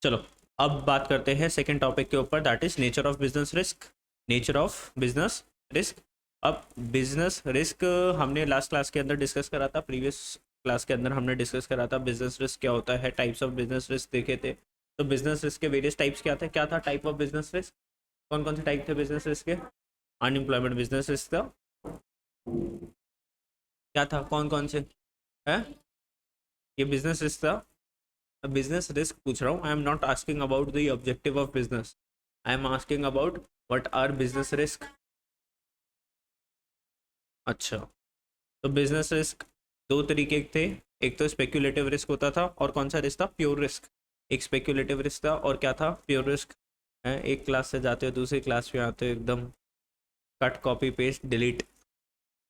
चलो, अब बात करते हैं सेकंड टॉपिक के ऊपर, that is nature of business risk. Nature of business risk. अब बिजनेस रिस्क हमने लास्ट क्लास के अंदर डिस्कस करा था, प्रीवियस क्लास के अंदर हमने डिस्कस करा था बिजनेस रिस्क क्या होता है, टाइप्स ऑफ बिजनेस रिस्क देखे थे। तो बिजनेस रिस्क के वेरियस टाइप्स क्या थे, क्या था टाइप ऑफ बिजनेस रिस्क, कौन कौन से टाइप थे बिजनेस रिस्क के? अनएम्प्लॉयमेंट बिजनेस रिस्क था, क्या था, कौन कौन से है? ये बिजनेस रिस्क था। बिजनेस रिस्क पूछ रहा हूँ, I am not asking about the objective of business, I am asking about what are business risk. अच्छा, तो बिजनेस रिस्क दो तरीके के थे, एक तो स्पेक्यूलेटिव रिस्क होता था और कौन सा रिस्क था, प्योर रिस्क। एक स्पेक्यूलेटिव रिस्क था और क्या था, प्योर रिस्क। है, एक क्लास से जाते हो दूसरी क्लास में आते हो एकदम कट कॉपी पेस्ट डिलीट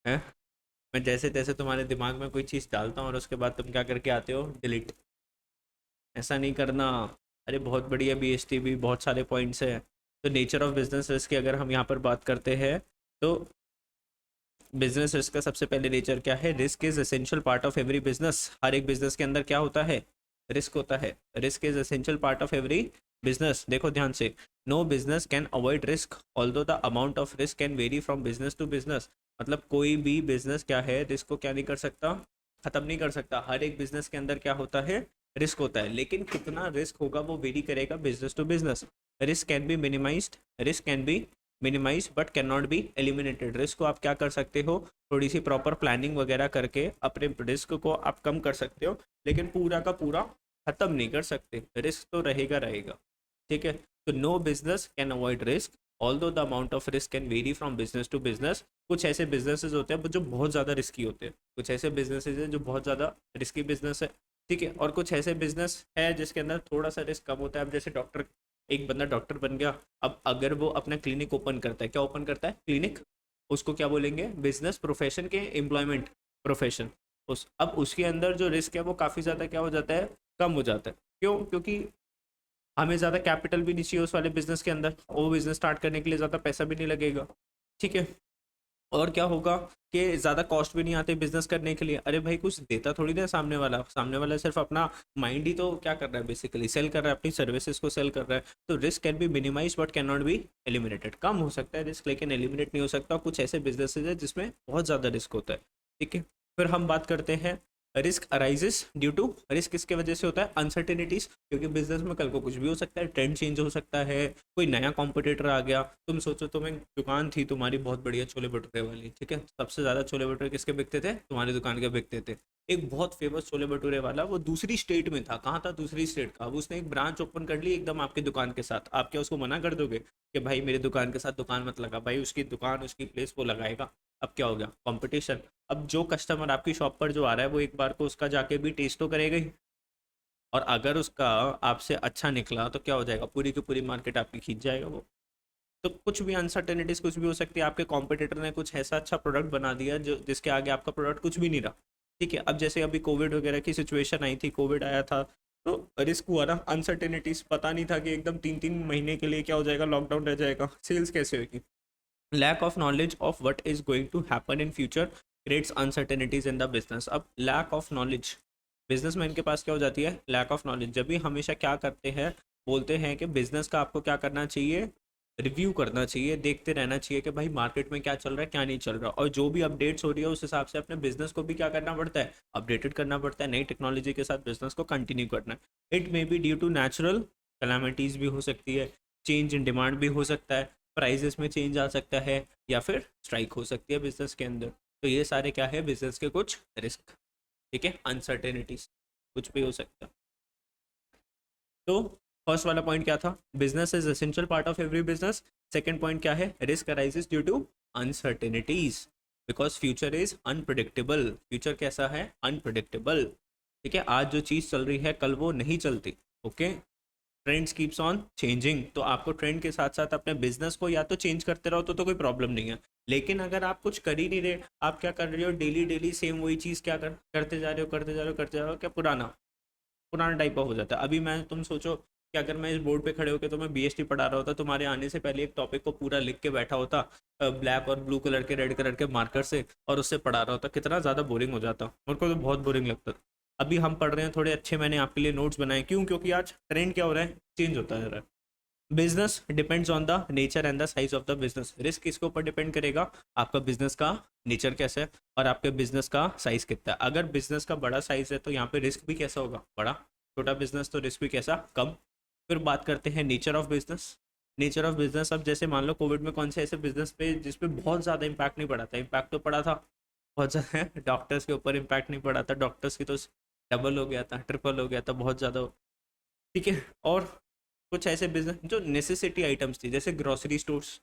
है। मैं जैसे तैसे तुम्हारे दिमाग में कोई चीज़ डालता हूँ और उसके बाद तुम क्या करके आते हो, डिलीट। ऐसा नहीं करना। अरे बहुत बढ़िया, बीएसटी भी बहुत सारे पॉइंट्स हैं। तो नेचर ऑफ बिजनेस रिस्क की अगर हम यहाँ पर बात करते हैं तो बिजनेस रिस्क का सबसे पहले नेचर क्या है, risk is essential part of every business. हर एक बिजनेस के अंदर क्या होता है, रिस्क होता है। Risk is essential part of every business. देखो ध्यान से, no business can avoid risk although the amount of risk can vary from business to business. मतलब कोई भी बिजनेस क्या है, रिस्क को क्या नहीं कर सकता, खत्म नहीं कर सकता। हर एक बिजनेस के अंदर क्या होता है, रिस्क होता है, लेकिन कितना रिस्क होगा वो वेरी करेगा business to business. Risk can be minimized, risk can be minimise but can not be eliminated. Risk को आप क्या कर सकते हो, थोड़ी सी प्रॉपर प्लानिंग वगैरह करके अपने रिस्क को आप कम कर सकते हो, लेकिन पूरा का पूरा खत्म नहीं कर सकते। रिस्क तो रहेगा रहेगा, ठीक है। तो no business can avoid risk although the amount of risk can vary from business to business. कुछ ऐसे बिजनेसेस होते हैं जो बहुत ज़्यादा रिस्की होते हैं, कुछ ऐसे बिजनेसेस हैं जो बहुत ज़्यादा रिस्की बिजनेस है, ठीक है। और कुछ ऐसे बिजनेस है जिसके अंदर थोड़ा सा रिस्क कम होता है। अब जैसे डॉक्टर, एक बंदा डॉक्टर बन गया, अब अगर वो अपना क्लिनिक ओपन करता है, क्या ओपन करता है, क्लिनिक, उसको क्या बोलेंगे, बिजनेस प्रोफेशन के एम्प्लॉयमेंट प्रोफेशन। उस अब उसके अंदर जो रिस्क है वो काफ़ी ज़्यादा क्या हो जाता है, कम हो जाता है। क्यों? क्योंकि हमें ज़्यादा कैपिटल भी नहीं चाहिए उस वाले बिजनेस के अंदर, वो बिजनेस स्टार्ट करने के लिए ज़्यादा पैसा भी नहीं लगेगा, ठीक है। और क्या होगा कि ज़्यादा कॉस्ट भी नहीं आते बिजनेस करने के लिए। अरे भाई कुछ देता थोड़ी ना सामने वाला, सामने वाला सिर्फ अपना माइंड ही तो क्या कर रहा है, बेसिकली सेल कर रहा है, अपनी सर्विसेज को सेल कर रहा है। तो risk can be minimise but can not be eliminated. कम हो सकता है रिस्क लेकिन एलिमिनेट नहीं हो सकता। कुछ ऐसे बिजनेसेस है जिसमें बहुत ज़्यादा रिस्क होता है, ठीक है। फिर हम बात करते हैं risk arises due to, risk किसके वजह से होता है, अनसर्टेनिटीज। क्योंकि बिजनेस में कल को कुछ भी हो सकता है, ट्रेंड चेंज हो सकता है, कोई नया कॉम्पिटिटर आ गया। तुम सोचो, तुम एक दुकान थी तुम्हारी बहुत बढ़िया छोले भटूरे वाली, ठीक है, सबसे ज़्यादा छोले भटूरे किसके बिकते थे, तुम्हारी दुकान के बिकते थे। एक बहुत फेमस छोले भटूरे वाला वो दूसरी स्टेट में था, कहाँ था, दूसरी स्टेट का। अब उसने एक ब्रांच ओपन कर ली एकदम आपकी दुकान के साथ। आप क्या उसको मना कर दोगे कि भाई मेरी दुकान के साथ दुकान मत लगा? भाई उसकी दुकान, उसकी प्लेस वो लगाएगा। अब क्या हो गया, कंपटीशन। अब जो कस्टमर आपकी शॉप पर जो आ रहा है वो एक बार को उसका जाके भी टेस्ट तो करेगा ही, और अगर उसका आपसे अच्छा निकला तो क्या हो जाएगा, पूरी की पूरी मार्केट आपकी खींच जाएगा वो। तो कुछ भी अनसर्टेनिटीज कुछ भी हो सकती है। आपके कॉम्पिटिटर ने कुछ ऐसा अच्छा प्रोडक्ट बना दिया जो जिसके आगे आपका प्रोडक्ट कुछ भी नहीं रहा, ठीक है। अब जैसे अभी कोविड वगैरह की सिचुएशन आई थी, कोविड आया था, तो रिस्क हुआ ना, अनसर्टेनिटीज, पता नहीं था कि एकदम 3-3 महीने के लिए क्या हो जाएगा, लॉकडाउन रह जाएगा, सेल्स कैसे होगी। Lack of knowledge of what is going to happen in future creates uncertainties in the business. अब लैक ऑफ नॉलेज, बिजनेसमैन के पास क्या हो जाती है, लैक ऑफ नॉलेज। जब भी हमेशा क्या करते हैं, बोलते हैं कि बिजनेस का आपको क्या करना चाहिए, रिव्यू करना चाहिए, देखते रहना चाहिए कि भाई मार्केट में क्या चल रहा है क्या नहीं चल रहा, और जो भी अपडेट्स हो रही है उस हिसाब से अपने बिजनेस को भी क्या करना पड़ता है, अपडेटेड करना पड़ता है। नई टेक्नोलॉजी के साथ बिजनेस को कंटिन्यू करना है। It may be due to natural calamities भी हो सकती है, चेंज इन डिमांड भी हो सकता है, प्राइजेस में चेंज आ सकता है, या फिर स्ट्राइक हो सकती है बिजनेस के अंदर। तो ये सारे क्या है, बिजनेस के कुछ रिस्क, ठीक है, अनसर्टेनिटीज, कुछ भी हो सकता है। तो फर्स्ट वाला पॉइंट क्या था, business is essential part of every business. Second point क्या है, risk arises due to uncertainties because future is unpredictable. Future कैसा है, अनप्रडिक्टेबल, ठीक है। आज जो चीज़ चल रही है कल वो नहीं चलती, okay. Trends keeps on changing, तो आपको ट्रेंड के साथ साथ अपने बिजनेस को या तो चेंज करते रहो तो कोई प्रॉब्लम नहीं है। लेकिन अगर आप कुछ कर ही नहीं रहे, आप क्या कर रहे हो, डेली डेली सेम वही चीज़ क्या करते जा रहे हो, करते जा रहे हो, करते जा रहे हो, क्या पुराना पुराना टाइप का हो जाता है। अभी मैं, तुम सोचो कि अगर मैं इस बोर्ड पे खड़े होकर तुम्हें बीएसटी पढ़ा रहा होता, तुम्हारे आने से पहले एक टॉपिक को पूरा लिख के बैठा होता, ब्लैक और ब्लू कलर के रेड कलर के मार्कर से, और उससे पढ़ा रहा होता, कितना ज़्यादा बोरिंग हो जाता। मेरे को तो बहुत बोरिंग लगता। अभी हम पढ़ रहे हैं थोड़े अच्छे, मैंने आपके लिए नोट्स बनाए, क्यों? क्योंकि आज ट्रेंड क्या हो रहा है, चेंज होता जा रहा है। Business depends on the nature and the size of the business. Risk किसके ऊपर डिपेंड करेगा? आपका बिजनेस का नेचर कैसा है और आपके बिजनेस का साइज कितना है। अगर बिजनेस का बड़ा साइज है तो यहाँ पे रिस्क भी कैसा होगा, बड़ा। छोटा बिजनेस तो रिस्क भी कैसा, कम। फिर बात करते हैं nature of business. Nature of business, अब जैसे मान लो कोविड में कौन से ऐसे बिजनेस पे जिस पे बहुत ज़्यादा इम्पैक्ट नहीं पड़ा था? इम्पैक्ट तो पड़ा था बहुत ज़्यादा। डॉक्टर्स के ऊपर इम्पैक्ट नहीं पड़ा था, डॉक्टर्स की तो डबल हो गया था, ट्रिपल हो गया था, बहुत ज़्यादा। ठीक है। और कुछ ऐसे बिजनेस जो नेसेसिटी आइटम्स थी, जैसे ग्रोसरी स्टोर्स।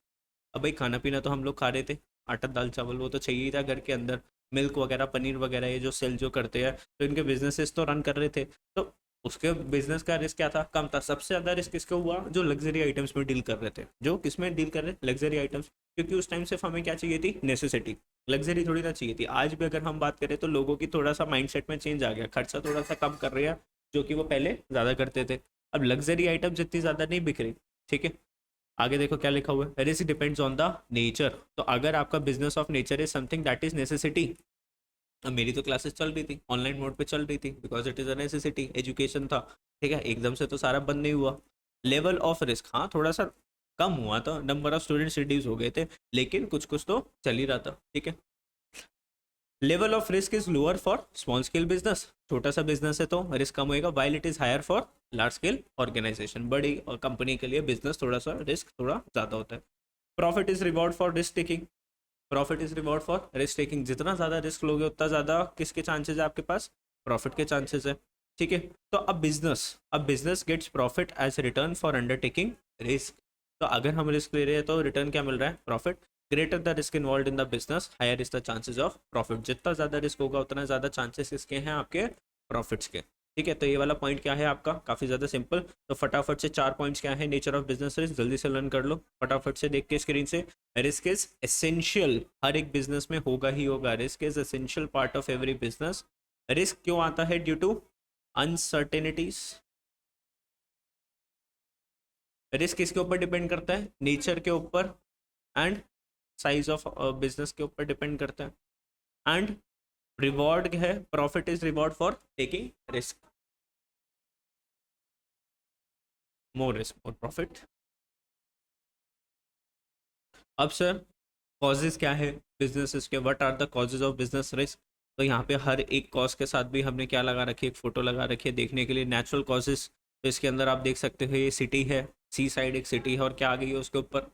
अब भाई खाना पीना तो हम लोग खा रहे थे, आटा दाल चावल वो तो चाहिए ही था घर के अंदर। मिल्क वगैरह, पनीर वगैरह, ये जो सेल जो करते हैं, तो इनके बिजनेसेस तो रन कर रहे थे। तो उसके बिजनेस का रिस्क क्या था? कम था। सबसे ज़्यादा रिस्क किसका हुआ? जो लग्जरी आइटम्स में डील कर रहे थे। जो किस में डील कर रहे थे? Luxury items. क्योंकि उस टाइम सिर्फ हमें क्या चाहिए थी? नेसेसिटी। लग्जरी थोड़ी ना चाहिए थी। आज भी अगर हम बात करें तो लोगों की थोड़ा सा माइंडसेट में चेंज आ गया, खर्चा थोड़ा सा कम कर रहे हैं, जो कि वो पहले ज़्यादा करते थे। अब लग्जरी आइटम्स इतनी ज़्यादा नहीं बिक रही। ठीक है। आगे देखो क्या लिखा हुआ है, risk depends on the nature. तो अगर आपका business of nature is something that is necessity. अब मेरी तो क्लासेस चल रही थी, ऑनलाइन मोड पे चल रही थी, because it is a necessity, education था। ठीक है, एकदम से तो सारा बंद नहीं हुआ। लेवल ऑफ रिस्क, हाँ थोड़ा सा कम हुआ था, नंबर ऑफ स्टूडेंट्स रिड्यूस हो गए थे, लेकिन कुछ कुछ तो चल ही रहा था। ठीक है। Level of risk is lower for small scale business. छोटा सा बिजनेस है तो रिस्क कम होएगा, while it is higher for large scale organisation. बड़ी और कंपनी के लिए बिजनेस थोड़ा सा रिस्क थोड़ा ज़्यादा होता है। Profit is reward for risk taking. Profit is reward for risk taking. जितना ज़्यादा रिस्क लोगे उतना ज़्यादा किसके चांसेस है आपके पास? प्रॉफिट के चांसेस है। ठीक है। तो अब business gets profit as return for undertaking risk. तो अगर हम रिस्क ले रहे हैं तो रिटर्न क्या मिल रहा है? Profit. Greater the risk involve in the business, higher is the chances of profit. जितना ज़्यादा रिस्क होगा उतना ज़्यादा चांसेस इसके हैं आपके प्रॉफिट्स के। ठीक है। तो ये वाला पॉइंट क्या है आपका? काफ़ी ज़्यादा सिंपल। तो फटाफट से 4 पॉइंट्स क्या है नेचर ऑफ बिजनेस रिस्क, जल्दी से लर्न कर लो फटाफट से देख के स्क्रीन से। रिस्क इज एसेंशियल, हर एक बिजनेस में होगा ही होगा। Risk is essential part of every business. Risk क्यों आता है? Due to uncertainties. रिस्क किसके ऊपर डिपेंड करता है? नेचर के ऊपर, एंड साइज ऑफ बिजनेस के ऊपर डिपेंड करता है। एंड रिवॉर्ड है, profit is reward for taking risk. More risk more profit. अब सर कॉजेज क्या है बिजनेसेस के? What are the causes of business risk? तो यहाँ पे हर एक कॉज के साथ भी हमने क्या लगा रखी है? एक फोटो लगा रखी है देखने के लिए। नेचुरल कॉजेज, तो इसके अंदर आप देख सकते हो ये सिटी है, सी साइड एक सिटी है, और क्या आ गई है उसके ऊपर?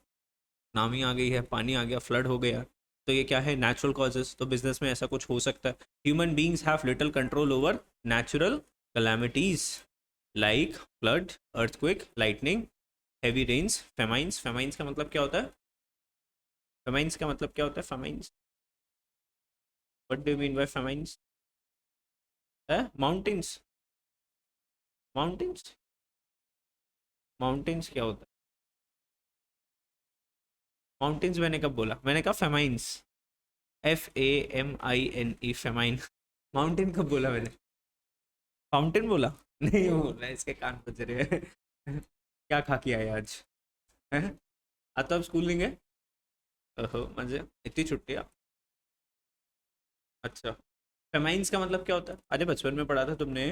नाम ही आ गई है, पानी आ गया, फ्लड हो गया। तो ये क्या है? Natural causes. तो बिजनेस में ऐसा कुछ हो सकता है। Human beings have little control over natural calamities like flood, earthquake, lightning, heavy rains, famines. Famines का मतलब क्या होता है? फेमाइंस का मतलब क्या होता है? Famines, what do you mean by famines? है माउंटेन्स। माउंटेन्स, माउंटेन्स क्या होता है? माउंटेन्स मैंने कब बोला? मैंने कहा फेमाइंस, FAMINE, फेमाइन। माउंटेन कब बोला मैंने? फाउंटेन बोला? नहीं बोला, इसके कान बज रहे हैं। क्या खा के आए आज? हैं? आता अब स्कूल नहीं गए? ओहो, मजे, इतनी छुट्टियाँ। अच्छा। फेमाइंस का मतलब क्या होता है? अरे बचपन में पढ़ा था तुमने।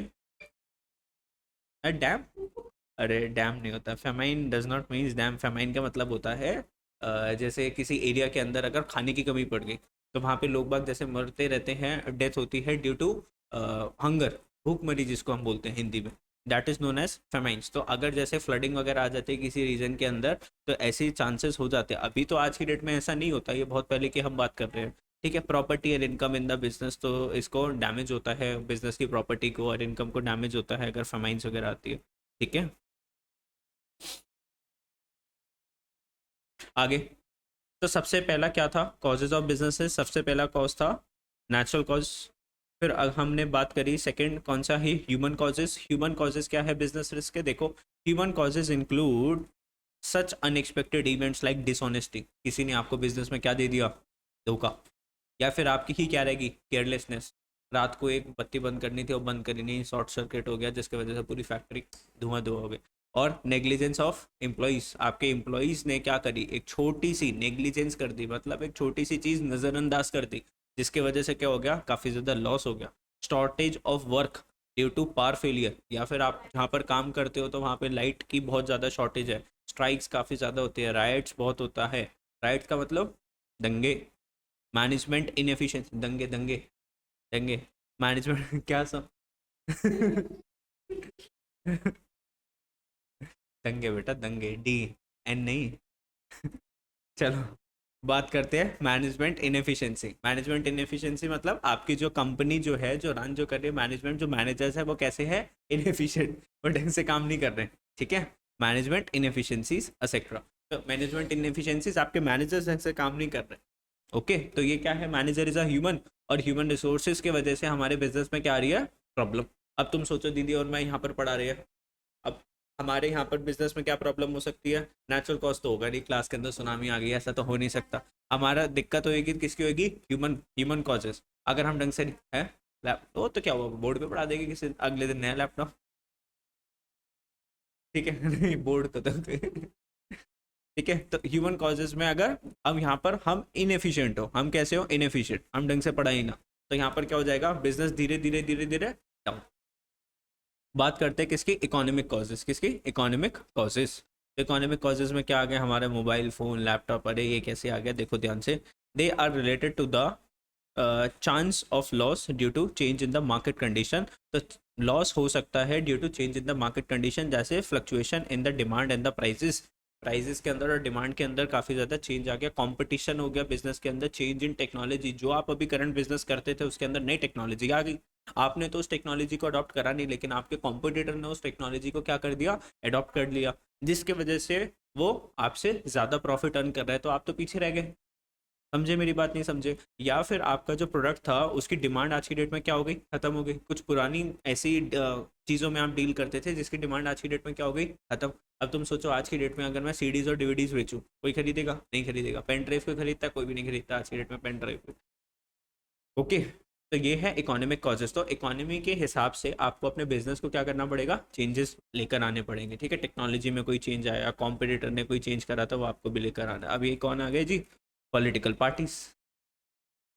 डैम। अरे डैम नहीं होता, famine does not means dam. Famine का मतलब होता है जैसे किसी एरिया के अंदर अगर खाने की कमी पड़ गई, तो वहाँ पे लोग बाग जैसे मरते रहते हैं, डेथ होती है ड्यू टू हंगर, भूखमरी जिसको हम बोलते हैं हिंदी में, that is known as famines. तो अगर जैसे फ्लडिंग वगैरह आ जाती है किसी रीजन के अंदर, तो ऐसे चांसेस हो जाते हैं। अभी तो आज की डेट में ऐसा नहीं होता, ये बहुत पहले की हम बात कर रहे हैं। ठीक है। Property and income in the business, तो इसको डैमेज होता है, बिजनेस की प्रॉपर्टी को और इनकम को डैमेज होता है अगर फेमाइंस वगैरह आती है। ठीक है। आगे, तो सबसे पहला क्या था कॉजेज ऑफ बिजनेसेस? सबसे पहला कॉज था नेचुरल कॉज। फिर हमने बात करी सेकंड कौन सा है? Human causes. ह्यूमन कॉजेज क्या है बिजनेस रिस्क के? देखो, ह्यूमन कॉजेज इंक्लूड सच अनएक्सपेक्टेड इवेंट्स लाइक डिसऑनेस्टी। किसी ने आपको बिजनेस में क्या दे दिया? धोखा। या फिर आपकी ही क्या रहेगी? केयरलेसनेस। रात को एक बत्ती बंद करनी थी और बंद करी नहीं, शॉर्ट सर्किट हो गया जिसकी वजह से पूरी फैक्ट्री धुआं धुआं हो गई। और नेग्लिजेंस ऑफ एम्प्लॉइज, आपके एम्प्लॉइज ने क्या करी? एक छोटी सी नेग्लिजेंस कर दी, मतलब एक छोटी सी चीज़ नज़रअंदाज कर दी, जिसकी वजह से क्या हो गया? काफ़ी ज़्यादा लॉस हो गया। Shortage of work, due to power failure, या फिर आप जहाँ पर काम करते हो तो वहाँ पे लाइट की बहुत ज़्यादा शॉर्टेज है, स्ट्राइक्स काफ़ी ज़्यादा होती है, राइट्स बहुत होता है। राइट्स का मतलब दंगे, मैनेजमेंट इनएफिशिएंसी, दंगे दंगे दंगे, मैनेजमेंट क्या सब दंगे बेटा दंगे, डी एन नहीं। चलो बात करते हैं मैनेजमेंट इनएफिशिएंसी। मैनेजमेंट इनएफिशिएंसी मतलब आपकी जो कंपनी जो है, जो रन जो कर रही है, मैनेजमेंट जो मैनेजर्स है वो कैसे है, इनएफिशिएंट, वो ढंग से काम नहीं कर रहे हैं, ठीक है। Management inefficiencies etcetera. तो मैनेजमेंट इनएफिशिएंसीज, आपके मैनेजर्स ढंग से काम नहीं कर रहे, ओके। तो ये क्या है, मैनेजर इज अ ह्यूमन, और ह्यूमन रिसोर्सेज की वजह से हमारे बिजनेस में क्या आ रही है, प्रॉब्लम। अब तुम सोचो दीदी और मैं यहाँ पर पढ़ा रही है, अब हमारे यहाँ पर बिजनेस में क्या प्रॉब्लम हो सकती है, नेचुरल कॉज तो होगा नहीं, क्लास के अंदर सुनामी आ गई, ऐसा तो हो नहीं सकता। हमारा दिक्कत होगी किसकी होगी, ह्यूमन, ह्यूमन कॉजेस। अगर हम ढंग से है लैपटॉप तो क्या हुआ, बोर्ड पे पढ़ा देंगे किसी अगले दिन नया लैपटॉप, ठीक है नहीं बोर्ड को तो ठीक है। तो ह्यूमन कॉजेज में अगर हम यहाँ पर हम इनएफिशिएंट हो, हम कैसे हो, इनएफिशिएंट, हम ढंग से पढ़ाई ना, तो यहाँ पर क्या हो जाएगा, बिजनेस धीरे धीरे धीरे धीरे डाउन। बात करते हैं किसकी, इकोनॉमिक कॉजेज, किसकी, इकोनॉमिक कॉजेज। इकोनॉमिक कॉजेज में क्या आ गया, हमारे मोबाइल फ़ोन लैपटॉप, अरे ये कैसे आ गया, देखो ध्यान से। They are related to the chance of loss due to change in the market condition. तो लॉस हो सकता है due to change in the market condition, जैसे fluctuation in the demand and the prices, prices के अंदर और demand के अंदर काफ़ी ज़्यादा चेंज आ गया, कंपटीशन हो गया बिजनेस के अंदर, चेंज इन टेक्नोलॉजी, जो आप अभी करंट बिजनेस करते थे उसके अंदर नई टेक्नोलॉजी आ गई, आपने तो उस टेक्नोलॉजी को अडॉप्ट करा नहीं, लेकिन आपके कॉम्पिटिटर ने उस टेक्नोलॉजी को क्या कर दिया, अडॉप्ट कर लिया, जिसके वजह से वो आपसे ज़्यादा प्रॉफिट अर्न कर रहा है, तो आप तो पीछे रह गए। समझे मेरी बात, नहीं समझे। या फिर आपका जो प्रोडक्ट था उसकी डिमांड आज की डेट में क्या हो गई, खत्म हो गई, कुछ पुरानी ऐसी चीज़ों में आप डील करते थे जिसकी डिमांड आज की डेट में क्या हो गई, खत्म। अब तुम सोचो आज की डेट में अगर मैं सीडीज और डीवीडीज बेचूं, कोई खरीदेगा, नहीं खरीदेगा। पेन ड्राइव कोई खरीदता है, कोई भी नहीं खरीदता आज की डेट में पेन ड्राइव, ओके। तो ये है इकोनॉमिक कॉजेज। तो इकोनॉमी के हिसाब से आपको अपने बिजनेस को क्या करना पड़ेगा, चेंजेस लेकर आने पड़ेंगे, ठीक है। टेक्नोलॉजी में कोई चेंज आया, कॉम्पिटिटर ने कोई चेंज करा, तो वो आपको भी लेकर आना है। अब ये कौन आ गए जी, पॉलिटिकल पार्टीज।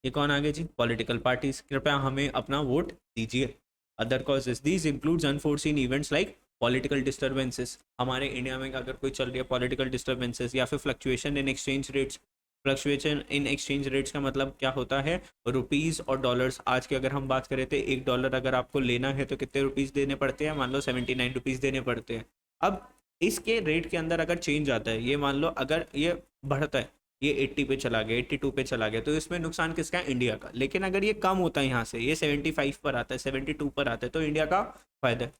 ये कौन आ गए जी, पॉलिटिकल पार्टीज। कृपया हमें अपना वोट दीजिए। Other causes these includes unforeseen events like political disturbances. हमारे इंडिया में अगर कोई चल रही है पॉलिटिकल डिस्टर्बेंसेस, या फिर fluctuation in exchange rates. Fluctuation in exchange rates का मतलब क्या होता है, रुपीज़ और डॉलर्स। आज की अगर हम बात करें तो $1 अगर आपको लेना है तो कितने रुपीज़ देने पड़ते हैं, मान लो 79 रुपीज़ देने पड़ते हैं। अब इसके रेट के अंदर अगर चेंज आता है, ये मान लो अगर ये बढ़ता है, ये 80 पे चला गया, 82 पे चला गया, तो इसमें नुकसान किसका है, इंडिया का। लेकिन अगर ये कम होता है यहाँ से, ये 75 पर आता है, 72 पर आता है, तो इंडिया का फायदा है।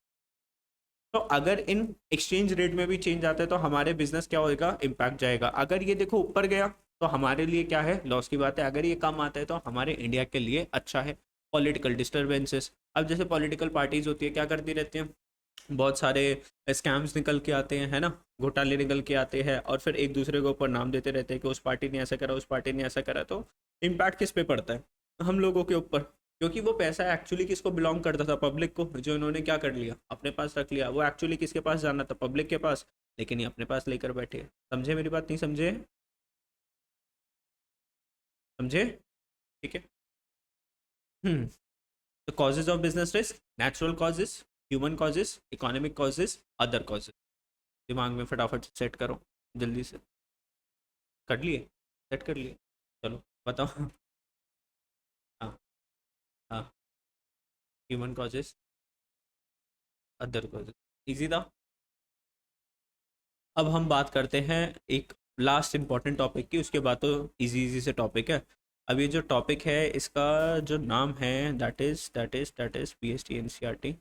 तो अगर इन एक्सचेंज रेट में भी चेंज आता है तो हमारे बिजनेस क्या होगा, इम्पैक्ट जाएगा। अगर ये देखो ऊपर गया तो हमारे लिए क्या है, लॉस की बात है। अगर ये कम आता है तो हमारे इंडिया के लिए अच्छा है। पॉलिटिकल डिस्टर्बेंसेस, अब जैसे पॉलिटिकल पार्टीज होती है क्या करती रहती हैं, बहुत सारे स्कैम्स निकल के आते हैं, है ना, घोटाले निकल के आते हैं, और फिर एक दूसरे के ऊपर नाम देते रहते हैं कि उस पार्टी ने ऐसा करा, उस पार्टी ने ऐसा करा। तो इम्पैक्ट किस पे पड़ता है, हम लोगों के ऊपर, क्योंकि वो पैसा एक्चुअली किसको बिलोंग करता था, पब्लिक को, जो इन्होंने क्या कर लिया, अपने पास रख लिया। वो एक्चुअली किसके पास जाना था, पब्लिक के पास, लेकिन ये अपने पास लेकर बैठे हैं। समझे मेरी बात, नहीं समझे, समझे, ठीक है। हम्म। तो causes of business risk, natural causes, human causes, economic causes, other causes. दिमाग में फटाफट सेट करो, जल्दी से। कर लिए, सेट कर लिए, चलो बताओ हाँ, हाँ, human causes, other causes, easy था। अब हम बात करते हैं एक लास्ट इंपॉर्टेंट टॉपिक की, उसके बाद तो इजी इजी से टॉपिक है। अब ये जो टॉपिक है इसका जो नाम है, that is PST NCERT,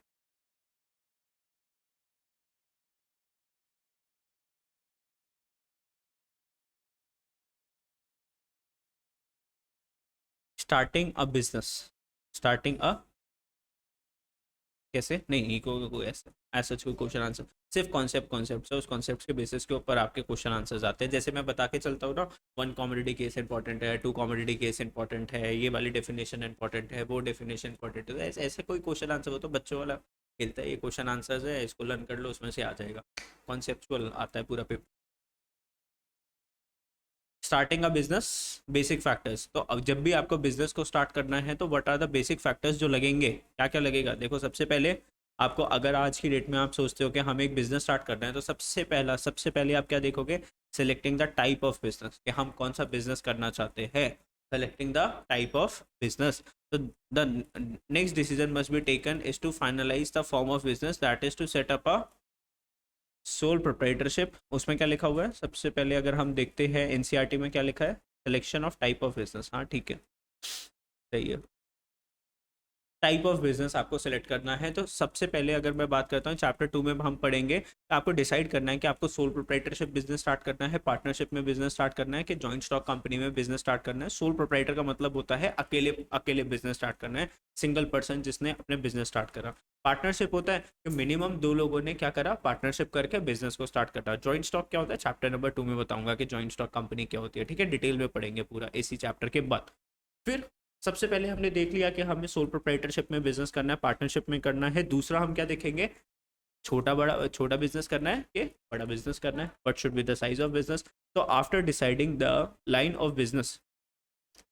starting a business, starting a, कैसे नहीं, कोई ऐसा ऐसा कोई क्वेश्चन आंसर, सिर्फ कॉन्सेप्ट, कॉन्सेप्ट है, उस कॉन्सेप्ट के बेसिस के ऊपर आपके क्वेश्चन आंसर्स आते हैं। जैसे मैं बता के चलता हूँ ना, वन कॉमोडिटी केस इंपॉर्टेंट है, टू कॉमोडिटी केस इंपॉर्टेंट है, ये वाली डेफिनेशन इंपॉर्टेंट है, वो डेफिनेशन इंपॉर्टेंट है, ऐसे ऐसे कोई क्वेश्चन आंसर हो तो बच्चों वाला खेलता है, ये क्वेश्चन आंसर्स है, इसको लर्न कर लो, उसमें से आ जाएगा। कॉन्सेप्चुअल आता है पूरा paper. Starting a business, basic factors. तो अब जब भी आपको बिजनेस को स्टार्ट करना है तो what are the basic factors जो लगेंगे, क्या क्या लगेगा? देखो सबसे पहले आपको, अगर आज की डेट में आप सोचते हो कि हमें एक बिजनेस स्टार्ट करना है, तो सबसे पहले आप क्या देखोगे? Selecting the type of business, कि हम कौन सा बिजनेस करना चाहते हैं। Selecting the type of business, तो the next decision must be taken is to finalise the form of business, that is to set up a sole proprietorship. उसमें क्या लिखा हुआ है? सबसे पहले अगर हम देखते हैं एनसीईआरटी में क्या लिखा है, selection of type of business. हाँ ठीक है, सही है। टाइप ऑफ बिजनेस आपको सेलेक्ट करना है। तो सबसे पहले अगर मैं बात करता हूँ, चैप्टर 2 में हम पढ़ेंगे, तो आपको डिसाइड करना है कि आपको सोल प्रोप्राइटरशिप बिजनेस स्टार्ट करना है, पार्टनरशिप में बिजनेस स्टार्ट करना है, कि जॉइंट स्टॉक कंपनी में बिजनेस स्टार्ट करना है। सोल प्रोप्राइटर का मतलब होता है अकेले अकेले बिजनेस स्टार्ट करना है, सिंगल पर्सन जिसने अपने बिजनेस स्टार्ट करा। पार्टनरशिप होता है कि मिनिमम 2 लोगों ने क्या करा, पार्टनरशिप करके बिजनेस को स्टार्ट करा। जॉइंट स्टॉक क्या होता है, चैप्टर नंबर 2 में बताऊंगा कि जॉइंट स्टॉक कंपनी क्या होती है, ठीक है, डिटेल में पढ़ेंगे पूरा इसी चैप्टर के बाद। फिर सबसे पहले हमने देख लिया कि हमें सोल प्रोप्राइटरशिप में बिजनेस करना है, पार्टनरशिप में करना है। दूसरा हम क्या देखेंगे, छोटा बिजनेस करना है कि बड़ा बिजनेस करना है, what should be the size of business. तो after deciding the line of business,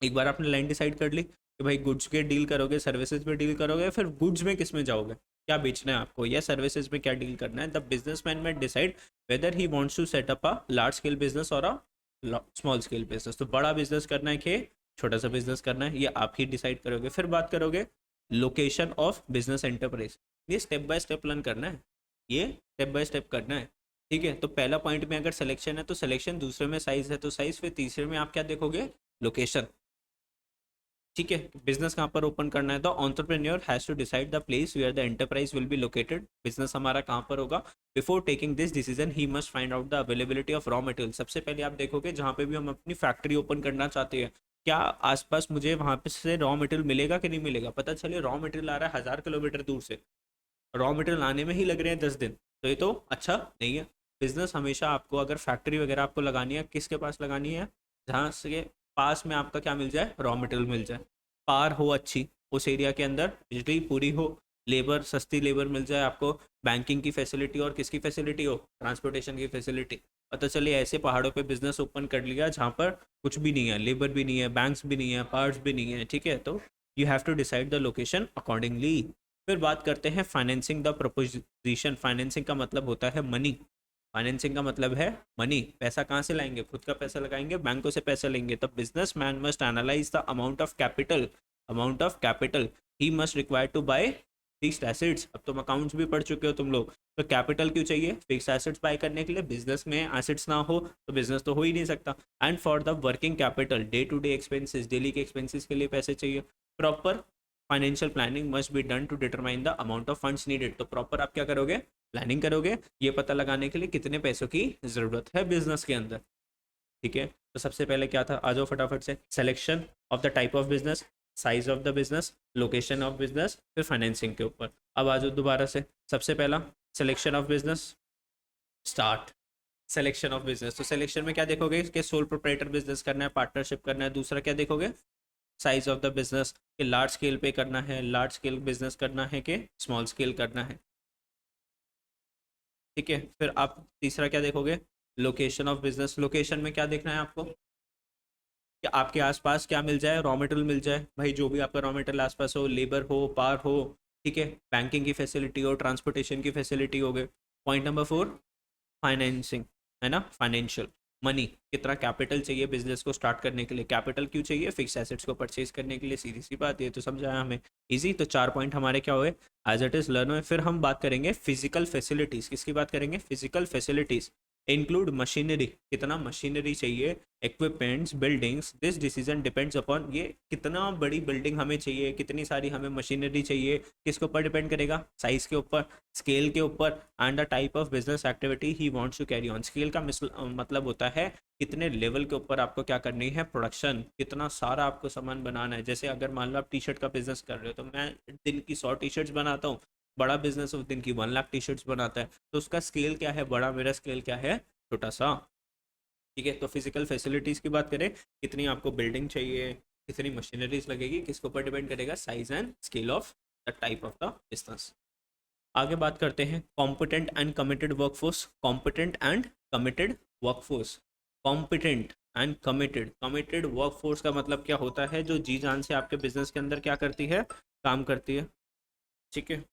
एक बार आपने लाइन डिसाइड कर ली कि भाई गुड्स के डील करोगे, सर्विसेज में डील करोगे, फिर गुड्स में किस में जाओगे, क्या बेचना है आपको, या सर्विसेज में क्या डील करना है। द बिजनेसमैन में decide whether he wants to set up a large scale business or a small scale business. तो बड़ा बिजनेस करना है कि छोटा सा बिजनेस करना है, ये आप ही डिसाइड करोगे। फिर बात करोगे लोकेशन ऑफ बिजनेस एंटरप्राइज, ये स्टेप बाय स्टेप प्लान करना है, ये स्टेप बाय स्टेप करना है, ठीक है। तो पहला पॉइंट में अगर सिलेक्शन है तो सिलेक्शन, दूसरे में साइज है तो साइज, फिर तीसरे में आप क्या देखोगे, लोकेशन, ठीक है। बिजनेस कहाँ पर ओपन करना है, तो entrepreneur has to decide the place where the enterprise will be located, business हमारा कहाँ पर होगा। Before taking this decision he must find out the availability of raw material. सबसे पहले आप देखोगे जहाँ पे भी हम अपनी फैक्ट्री ओपन करना चाहते हैं, क्या आसपास मुझे वहाँ पे से रॉ मटेरियल मिलेगा कि नहीं मिलेगा। पता चले रॉ मटेरियल आ रहा है 1000 किलोमीटर दूर से, रॉ मटेरियल आने में ही लग रहे हैं 10 दिन, तो ये तो अच्छा नहीं है। बिजनेस हमेशा आपको, अगर फैक्ट्री वगैरह आपको लगानी है, किसके पास लगानी है, जहाँ से पास में आपका क्या मिल जाए, रॉ मटेरियल मिल जाए, पार हो अच्छी, उस एरिया के अंदर बिजली पूरी हो, लेबर, सस्ती लेबर मिल जाए आपको, बैंकिंग की फैसिलिटी और किसकी फैसिलिटी हो, ट्रांसपोर्टेशन की फैसिलिटी। पता चले ऐसे पहाड़ों पे बिजनेस ओपन कर लिया जहाँ पर कुछ भी नहीं है, लेबर भी नहीं है, बैंक्स भी नहीं है, पार्ट्स भी नहीं है, ठीक है। तो you have to decide the location accordingly. फिर बात करते हैं फाइनेंसिंग द प्रपोजिशन। फाइनेंसिंग का मतलब होता है मनी, फाइनेंसिंग का मतलब है मनी। पैसा कहाँ से लाएंगे, खुद का पैसा लगाएंगे, बैंकों से पैसा लेंगे। तब business man must analyse the amount of capital he must require to buy fixed assets. अब तुम अकाउंट्स भी पढ़ चुके हो तुम लोग, तो कैपिटल क्यों चाहिए, फिक्स एसेट्स बाय करने के लिए। बिजनेस में एसेट्स ना हो तो बिजनेस तो हो ही नहीं सकता। And for the working capital, day to day expenses, daily के एक्सपेंसेस के लिए पैसे चाहिए। Proper financial planning must be done to determine the amount of funds needed. तो प्रॉपर आप क्या करोगे, प्लानिंग करोगे, ये पता लगाने के लिए कितने पैसों की जरूरत है बिजनेस के अंदर, ठीक है। तो सबसे पहले क्या था, आ जाओ फटाफट से, selection of the type of business, size of the business, location of business, फिर फाइनेंसिंग के ऊपर। अब आ जाओ दोबारा से, सबसे पहला selection of business, start. Selection of business, तो सिलेक्शन में क्या देखोगे कि सोल प्रोप्राइटर बिजनेस करना है, पार्टनरशिप करना है। दूसरा क्या देखोगे, साइज ऑफ द बिजनेस, कि लार्ज स्केल पे करना है, लार्ज स्केल बिजनेस करना है कि स्मॉल स्केल करना है, ठीक है। फिर आप तीसरा क्या देखोगे, लोकेशन ऑफ बिजनेस। लोकेशन में क्या देखना है आपको, कि आपके आसपास क्या मिल जाए, रॉ मटेरियल मिल जाए, भाई जो भी आपका रॉ मटेरियल आसपास हो, लेबर हो, पार हो, ठीक है, बैंकिंग की फैसिलिटी हो, ट्रांसपोर्टेशन की फैसिलिटी हो गए। पॉइंट नंबर 4, फाइनेंसिंग, है ना, फाइनेंशियल मनी, कितना कैपिटल चाहिए बिजनेस को स्टार्ट करने के लिए। कैपिटल क्यों चाहिए, फिक्स एसेट्स को परचेज करने के लिए, सीधी सी बात, ये तो समझाया हमें, इजी। तो 4 पॉइंट हमारे क्या हुए, एज इट इज लर्न हुए। फिर हम बात करेंगे फिजिकल फैसिलिटीज, किसकी बात करेंगे, फिजिकल फैसिलिटीज इंक्लूड मशीनरी, कितना मशीनरी चाहिए, equipments, buildings. This decision depends upon, ये कितना बड़ी बिल्डिंग हमें चाहिए, कितनी सारी हमें मशीनरी चाहिए, किसके ऊपर डिपेंड करेगा, साइज के ऊपर, स्केल के ऊपर, and the type of business activity he wants to carry on. Scale का मतलब होता है कितने लेवल के ऊपर आपको क्या करनी है, प्रोडक्शन, कितना सारा आपको सामान बनाना है। जैसे अगर मान लो आप टी शर्ट का बिजनेस कर रहे हो, तो मैं दिन की 100 टी शर्ट्स बनाता हूँ, बड़ा बिजनेस उस दिन की 1 लाख टी शर्ट्स बनाता है, तो उसका स्केल क्या है, बड़ा, मेरा स्केल क्या है, छोटा सा, ठीक है। तो फिजिकल फैसिलिटीज़ की बात करें, कितनी आपको बिल्डिंग चाहिए, कितनी मशीनरीज लगेगी, किसके ऊपर डिपेंड करेगा, size and scale of the type of the business. आगे बात करते हैं competent and committed workforce. Competent and committed workforce, competent and committed. Committed workforce का मतलब क्या होता है, जो जी जान से आपके बिजनेस के अंदर क्या करती है, काम करती है। ठीक है,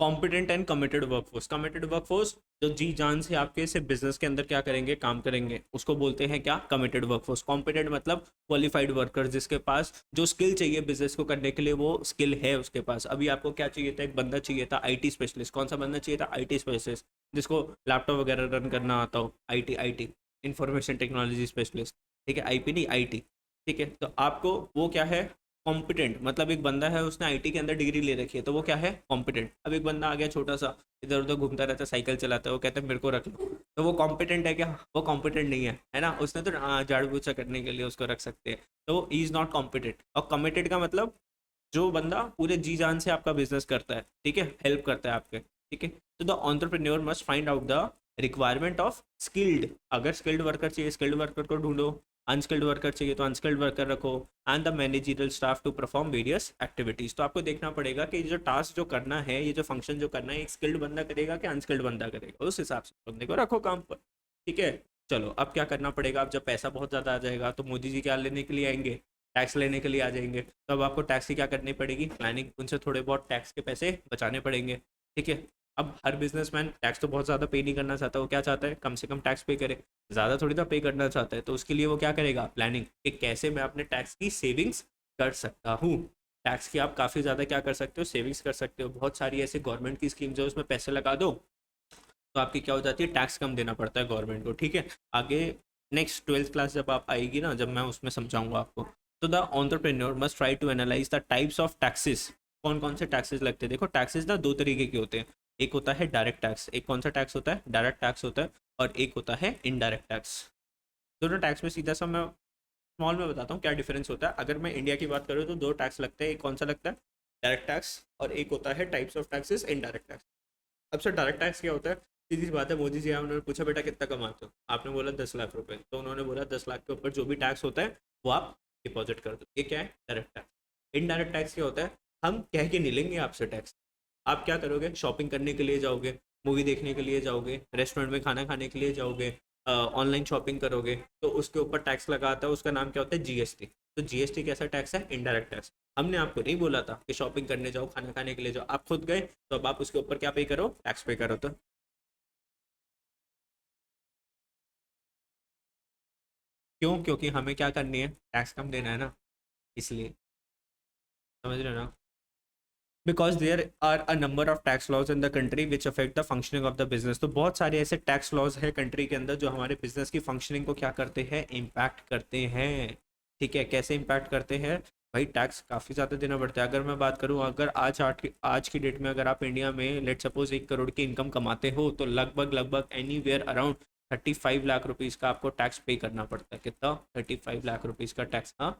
competent and committed workforce. Committed workforce जो जी जान से आपके से बिजनेस के अंदर क्या करेंगे, काम करेंगे, उसको बोलते हैं क्या, कमिटेड वर्कफोर्स। कॉम्पिटेंट मतलब क्वालिफाइड वर्कर, जिसके पास जो स्किल चाहिए बिजनेस को करने के लिए वो स्किल है उसके पास। अभी आपको क्या चाहिए था, एक बंदा चाहिए था आईटी स्पेशलिस्ट। कौन सा बंदा चाहिए था, आईटी स्पेशलिस्ट, जिसको लैपटॉप वगैरह रन करना आता हो, IT, IT information technology specialist. ठीक है, आईपी नहीं, आईटी। ठीक है, तो आपको वो क्या है, कॉम्पिटेंट। मतलब एक बंदा है उसने आईटी के अंदर डिग्री ले रखी है, तो वो क्या है, कॉम्पिटेंट। अब एक बंदा आ गया छोटा सा, इधर उधर घूमता रहता है, साइकिल चलाता है, वो कहता है मेरे को रख लो, तो वो कॉम्पिटेंट है क्या, वो कॉम्पिटेंट नहीं है ना। उसने तो झाड़ू पोछा करने के लिए उसको रख सकते हैं, तो ही इज नॉट कॉम्पिटेंट। और कमिटेड का मतलब जो बंदा पूरे जी जान से आपका बिजनेस करता है, ठीक है, हेल्प करता है आपके। ठीक है, तो the entrepreneur must find out the requirement of skilled. अगर स्किल्ड वर्कर चाहिए, स्किल्ड वर्कर को ढूंढो। अनस्किल्ड वर्कर चाहिए तो अनस्किल्ड वर्कर रखो। And the managerial staff to perform various activities. तो आपको देखना पड़ेगा कि ये जो टास्क जो करना है, ये जो फंक्शन जो करना है, एक स्किल्ड बंदा करेगा कि अनस्किल्ड बंदा करेगा, उस हिसाब से बंदे को रखो काम पर। ठीक है, चलो अब क्या करना पड़ेगा, अब जब पैसा बहुत ज़्यादा आ जाएगा तो मोदी जी क्या लेने के लिए आएंगे, टैक्स लेने के लिए आ जाएंगे। तो अब आपको टैक्स की क्या करनी पड़ेगी, प्लानिंग, उनसे थोड़े बहुत टैक्स के पैसे बचाने पड़ेंगे। ठीक है, अब हर बिजनेसमैन टैक्स तो बहुत ज़्यादा पे नहीं करना चाहता, वो क्या चाहता है, कम से कम टैक्स पे करे, ज़्यादा थोड़ी ना पे करना चाहता है। तो उसके लिए वो क्या करेगा, प्लानिंग, कि कैसे मैं अपने टैक्स की सेविंग्स कर सकता हूँ। टैक्स की आप काफ़ी ज़्यादा क्या कर सकते हो, सेविंग्स कर सकते हो। बहुत सारी ऐसी गवर्नमेंट की स्कीम जो उसमें पैसे लगा दो तो आपकी क्या हो जाती है, टैक्स कम देना पड़ता है गवर्नमेंट को। ठीक है, आगे नेक्स्ट 12th क्लास जब आप आएगी ना, जब मैं उसमें समझाऊंगा आपको। तो the entrepreneur must try to analyse the types of taxes. कौन कौन से टैक्सेस लगते हैं, देखो टैक्सेस ना दो तरीके के होते हैं। एक होता है डायरेक्ट टैक्स, एक कौन सा टैक्स होता है, डायरेक्ट टैक्स होता है। और एक होता है इनडायरेक्ट टैक्स। दोनों टैक्स में सीधा सा मैं स्मॉल में बताता हूँ क्या डिफरेंस होता है। अगर मैं इंडिया की बात करूँ तो दो टैक्स लगते हैं, एक कौन सा लगता है, डायरेक्ट टैक्स, और एक होता है types of taxes, indirect tax. अब सर डायरेक्ट टैक्स क्या होता है, सीधी सी बात है, मोदी जी उन्होंने पूछा बेटा कितना कमाते हो, आपने बोला 10 लाख रुपए, तो उन्होंने बोला 10 लाख के ऊपर जो भी टैक्स होता है वो आप डिपॉजिट कर दो। ये क्या है, डायरेक्ट टैक्स। इनडायरेक्ट टैक्स क्या होता है, हम कह के नहीं लेंगे आपसे टैक्स। आप क्या करोगे, शॉपिंग करने के लिए जाओगे, मूवी देखने के लिए जाओगे, रेस्टोरेंट में खाना खाने के लिए जाओगे, ऑनलाइन शॉपिंग करोगे, तो उसके ऊपर टैक्स लगा आता है, उसका नाम क्या होता है, जीएसटी। तो जीएसटी कैसा टैक्स है, इनडायरेक्ट टैक्स। हमने आपको नहीं बोला था कि शॉपिंग करने जाओ, खाना खाने के लिए जाओ, आप खुद गए, तो अब आप उसके ऊपर क्या पे करो, टैक्स पे करो। तो क्यों, क्योंकि हमें क्या करनी है, टैक्स कम देना है ना, इसलिए। समझ रहे हो ना, because there are a number of tax laws in the country which affect the functioning of the business. तो बहुत सारे ऐसे टैक्स लॉज है कंट्री के अंदर जो हमारे बिजनेस की फंक्शनिंग को क्या करते हैं, इम्पैक्ट करते हैं। ठीक है, कैसे इम्पैक्ट करते हैं, भाई टैक्स काफ़ी ज़्यादा देना पड़ता है। अगर मैं बात करूँ, अगर आज की डेट में अगर आप इंडिया में लेट सपोज 1 करोड़ की इनकम कमाते हो, तो लगभग लगभग anywhere around 35 lakh rupees का आपको टैक्स पे करना पड़ता है। कितना, 35 लाख रुपीज़ का टैक्स, हाँ,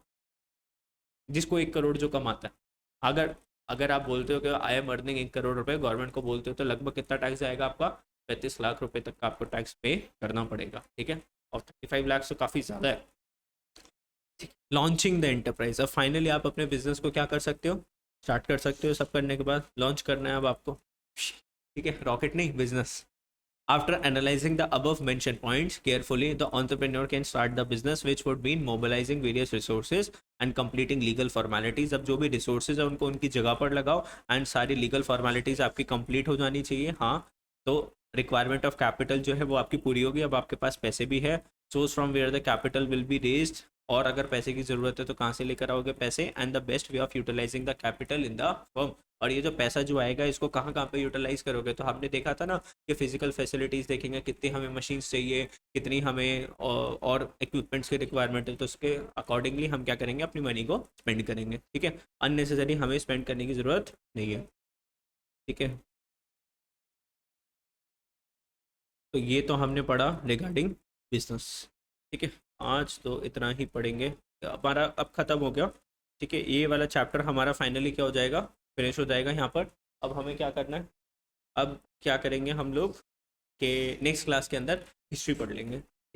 जिसको 1 करोड़ जो कमाता है। अगर अगर आप बोलते हो कि आई एम अर्निंग 1 करोड़ रुपए, गवर्नमेंट को बोलते हो, तो लगभग कितना टैक्स जाएगा आपका, 35 लाख रुपए तक का आपको टैक्स पे करना पड़ेगा। ठीक है, और 35 लाख तो काफ़ी ज़्यादा है। लॉन्चिंग द एंटरप्राइज, अब फाइनली आप अपने बिजनेस को क्या कर सकते हो, स्टार्ट कर सकते हो। सब करने के बाद लॉन्च करना है अब आपको। ठीक है, रॉकेट नहीं, business. After analyzing the above mentioned points carefully, the entrepreneur can start the business, which would mean mobilizing various resources and completing legal formalities. अब जो भी resources है उनको उनकी जगह पर लगाओ एंड सारी legal formalities आपकी complete हो जानी चाहिए। हाँ, तो requirement of capital जो है वो आपकी पूरी होगी, अब आपके पास पैसे भी है। Source from where the capital will be raised, और अगर पैसे की ज़रूरत है तो कहाँ से लेकर आओगे पैसे, and the best way of utilising the capital in the firm. और ये जो पैसा जो आएगा इसको कहाँ कहाँ पे यूटिलाइज करोगे, तो हमने देखा था ना कि फिजिकल फैसिलिटीज़ देखेंगे, कितनी हमें मशीन्स चाहिए, कितनी हमें और इक्विपमेंट्स की रिक्वायरमेंट है, तो उसके अकॉर्डिंगली हम क्या करेंगे, अपनी मनी को स्पेंड करेंगे। ठीक है, अननेसेसरी हमें स्पेंड करने की ज़रूरत नहीं है। ठीक है, तो ये तो हमने पढ़ा रिगार्डिंग बिजनेस। ठीक है, आज तो इतना ही पढ़ेंगे, हमारा अब ख़त्म हो गया। ठीक है, ये वाला चैप्टर हमारा फाइनली क्या हो जाएगा, फिनिश हो जाएगा यहाँ पर। अब हमें क्या करना है, अब क्या करेंगे हम लोग कि नेक्स्ट क्लास के अंदर हिस्ट्री पढ़ लेंगे।